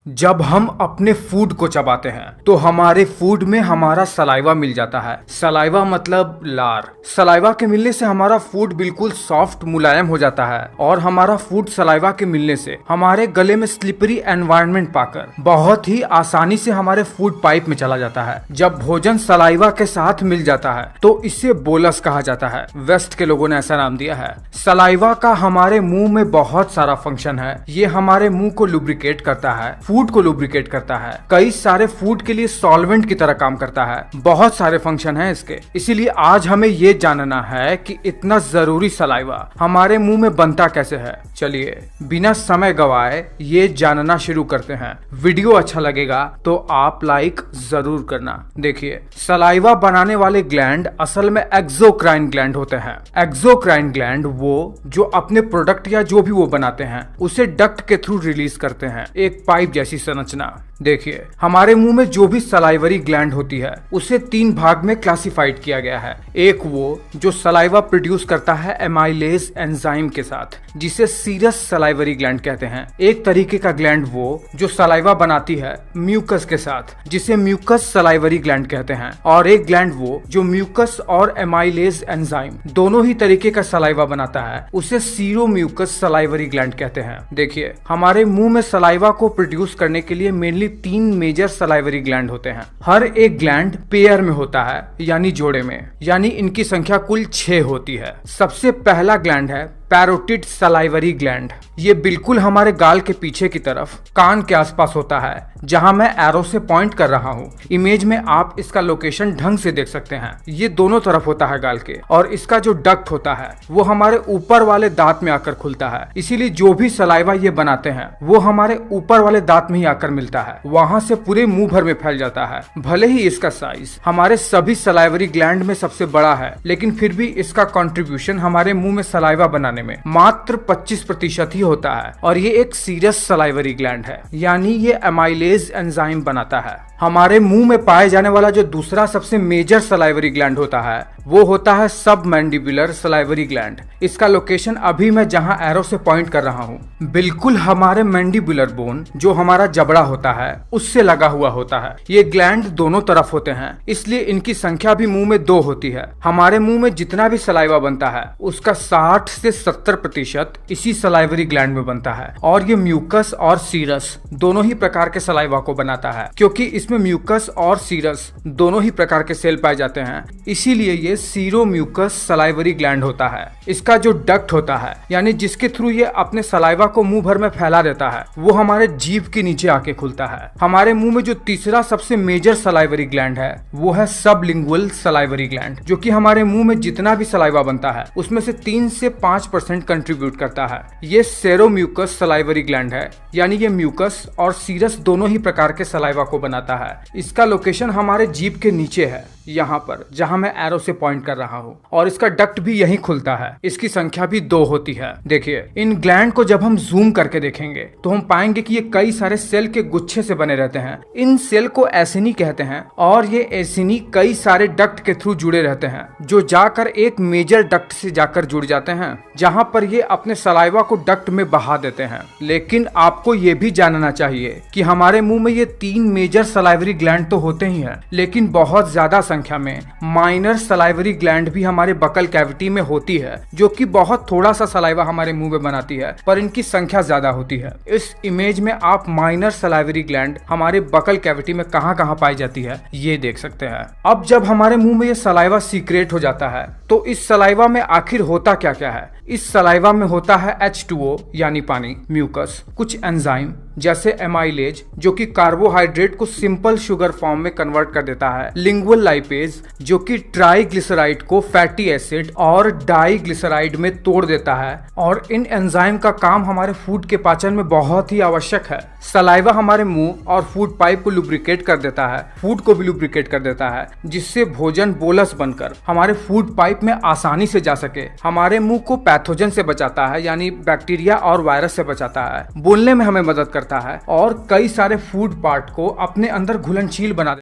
जब हम अपने फूड को चबाते हैं तो हमारे फूड में हमारा सलाइवा मिल जाता है। सलाइवा मतलब लार। सलाइवा के मिलने से हमारा फूड बिल्कुल सॉफ्ट मुलायम हो जाता है और हमारा फूड सलाइवा के मिलने से हमारे गले में स्लिपरी एनवायरनमेंट पाकर बहुत ही आसानी से हमारे फूड पाइप में चला जाता है। जब भोजन सलाइवा के साथ मिल जाता है तो इसे बोलस कहा जाता है। वेस्ट के लोगों ने ऐसा नाम दिया है। सलाइवा का हमारे मुंह में बहुत सारा फंक्शन है। ये हमारे मुंह को लुब्रिकेट करता है, फूड को लुब्रिकेट करता है, कई सारे फूड के लिए सॉल्वेंट की तरह काम करता है। बहुत सारे फंक्शन हैं इसके। इसीलिए आज हमें ये जानना है कि इतना जरूरी सलाइवा हमारे मुंह में बनता कैसे है। चलिए बिना समय गवाए ये जानना शुरू करते हैं। वीडियो अच्छा लगेगा तो आप लाइक जरूर करना। देखिए, सलाइवा बनाने वाले ग्लैंड असल में एक्सोक्राइन ग्लैंड होते हैं। एक्सोक्राइन ग्लैंड वो जो अपने प्रोडक्ट या जो भी वो बनाते हैं उसे डक्ट के थ्रू रिलीज करते हैं, एक पाइप जैसी संरचना। देखिए, हमारे मुंह में जो भी सलाइवरी ग्लैंड होती है उसे 3 भाग में क्लासिफाइड किया गया है। एक वो जो सलाइवा प्रोड्यूस करता है एमाइलेज एंजाइम के साथ, जिसे सीरस सलाइवरी ग्लैंड कहते हैं। एक तरीके का ग्लैंड वो जो सलाइवा बनाती है म्यूकस के साथ, जिसे म्यूकस सलाइवरी ग्लैंड कहते हैं। और एक ग्लैंड वो जो म्यूकस और एमाइलेज एंजाइम दोनों ही तरीके का सलाइवा बनाता है, उसे सीरो म्यूकस सलाइवरी ग्लैंड कहते हैं। देखिए, हमारे मुंह में सलाइवा को प्रोड्यूस करने के लिए मेनली 3 मेजर सलाइवरी ग्लैंड होते हैं। हर एक ग्लैंड पेयर में होता है, यानी जोड़े में, यानी इनकी संख्या कुल 6 होती है। सबसे पहला ग्लैंड है पैरोटिड सलाइवरी ग्लैंड। ये बिल्कुल हमारे गाल के पीछे की तरफ कान के आसपास होता है, जहां मैं एरो से पॉइंट कर रहा हूँ। इमेज में आप इसका लोकेशन ढंग से देख सकते हैं। ये दोनों तरफ होता है गाल के, और इसका जो डक्ट होता है वो हमारे ऊपर वाले दांत में आकर खुलता है। इसीलिए जो भी सलाइवा ये बनाते हैं वो हमारे ऊपर वाले दांत में ही आकर मिलता है, वहां से पूरे मुंह भर में फैल जाता है। भले ही इसका साइज हमारे सभी सलाइवरी ग्लैंड में सबसे बड़ा है, लेकिन फिर भी इसका कंट्रीब्यूशन हमारे मुंह में सलाइवा बनाने में मात्र 25% ही होता है। और ये एक सीरस सलाइवरी ग्लैंड है, यानी ये एमाइलेज एंजाइम बनाता है। हमारे मुंह में पाए जाने वाला जो दूसरा सबसे मेजर सलाइवरी ग्लैंड होता है वो होता है सब मैंडिबुलर सलाइवरी ग्लैंड। इसका लोकेशन अभी मैं जहां एरो से पॉइंट कर रहा हूं, बिल्कुल हमारे मैंडिबुलर बोन जो हमारा जबड़ा होता है उससे लगा हुआ होता है। ये ग्लैंड दोनों तरफ होते हैं, इसलिए इनकी संख्या भी मुंह में 2 होती है। हमारे मुंह में जितना भी सलाइवा बनता है उसका 60 से 70% इसी सलाइवरी ग्लैंड में बनता है। और ये म्यूकस और सीरस दोनों ही प्रकार के सलाइवा को बनाता है। क्योंकि इसमें म्यूकस और सीरस दोनों ही प्रकार के सेल पाए जाते हैं, इसीलिए ये सीरो म्यूकस सलाइवरी ग्लैंड होता है। इसका जो डक्ट होता है, यानी जिसके थ्रू ये अपने सलाइवा को मुंह भर में फैला देता है, वो हमारे जीभ के नीचे आके खुलता है। हमारे मुंह में जो तीसरा सबसे मेजर सलाइवरी ग्लैंड है वो है सबलिंगुअल सलाइवरी ग्लैंड, जो कि हमारे मुंह में जितना भी सलाइवा बनता है उसमें से 3 से 5% कंट्रीब्यूट करता है। ये सेरोम्यूकस सलाइवरी ग्लैंड है, यानी ये म्यूकस और सीरस दोनों ही प्रकार के सलाइवा को बनाता है। इसका लोकेशन हमारे जीभ के नीचे है, यहाँ पर जहाँ मैं एरो से पॉइंट कर रहा हूँ, और इसका डक्ट भी यहीं खुलता है। इसकी संख्या भी 2 होती है। देखिए, इन ग्लैंड को जब हम जूम करके देखेंगे तो हम पाएंगे कि ये कई सारे सेल के गुच्छे से बने रहते हैं। इन सेल को एसिनी कहते हैं, और ये एसिनी कई सारे डक्ट के थ्रू जुड़े रहते हैं, जो जाकर एक मेजर डक्ट से जाकर जुड़ जाते हैं, जहाँ पर ये अपने सलाइवा को डक्ट में बहा देते हैं। लेकिन आपको ये भी जानना चाहिए कि हमारे मुंह में ये 3 मेजर सलाइवरी ग्लैंड तो होते ही हैं, लेकिन बहुत ज्यादा संख्या में माइनर सलाइवरी ग्लैंड भी हमारे बकल कैविटी में होती है, जो कि बहुत थोड़ा सा सलाइवा हमारे मुंह में बनाती है, पर इनकी संख्या ज्यादा होती है। इस इमेज में आप माइनर सलाइवरी ग्लैंड हमारे बकल कैविटी में कहां पाई जाती है ये देख सकते हैं। अब जब हमारे मुंह में ये सलाइवा सीक्रेट हो जाता है तो इस सलाइवा में आखिर होता क्या क्या है। इस सलाइवा में होता है H2O यानी पानी, म्यूकस, कुछ एंजाइम जैसे एमाइलेज जो कि कार्बोहाइड्रेट को सिंपल शुगर फॉर्म में कन्वर्ट कर देता है, लिंगुअल लाइपेज जो कि ट्राइग्लिसराइड को फैटी एसिड और डाइग्लिसराइड में तोड़ देता है, और इन एंजाइम का काम हमारे फूड के पाचन में बहुत ही आवश्यक है। सलाइवा हमारे मुंह और फूड पाइप को लुब्रिकेट कर देता है, फूड को भी लुब्रिकेट कर देता है, जिससे भोजन बोलस बनकर हमारे फूड पाइप में आसानी से जा सके। हमारे मुंह को पैथोजन से बचाता है, यानी बैक्टीरिया और वायरस से बचाता है, बोलने में हमें मदद करता है, और कई सारे फूड पार्ट को अपने अंदर घुलनशील बना